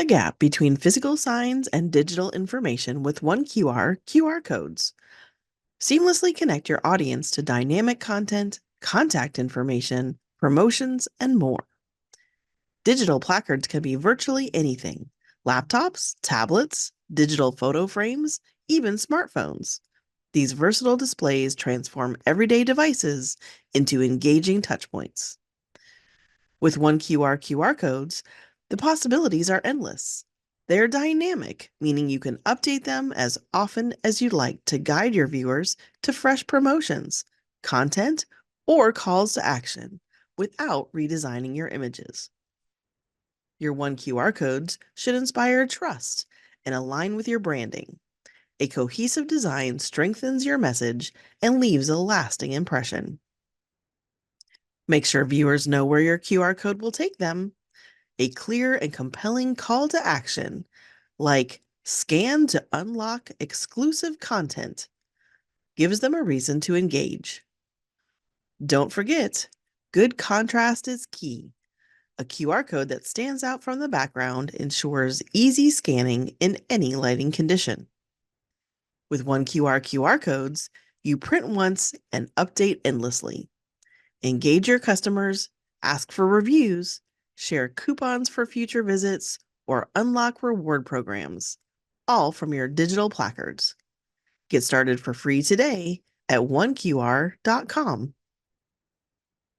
the gap between physical signs and digital information with one QR codes. Seamlessly connect your audience to dynamic content, contact information, promotions, and more. Digital placards can be virtually anything: laptops, tablets, digital photo frames, even smartphones. These versatile displays transform everyday devices into engaging touchpoints. With one QR codes, the possibilities are endless. They are dynamic, meaning you can update them as often as you'd like to guide your viewers to fresh promotions, content, or calls to action without redesigning your images. Your one QR codes should inspire trust and align with your branding. A cohesive design strengthens your message and leaves a lasting impression. Make sure viewers know where your QR code will take them. A clear and compelling call to action, like scan to unlock exclusive content, gives them a reason to engage. Don't forget, good contrast is key. A QR code that stands out from the background ensures easy scanning in any lighting condition. With one QR codes, you print once and update endlessly. Engage your customers, ask for reviews, share coupons for future visits, or unlock reward programs, all from your digital placards. Get started for free today at oneqr.com.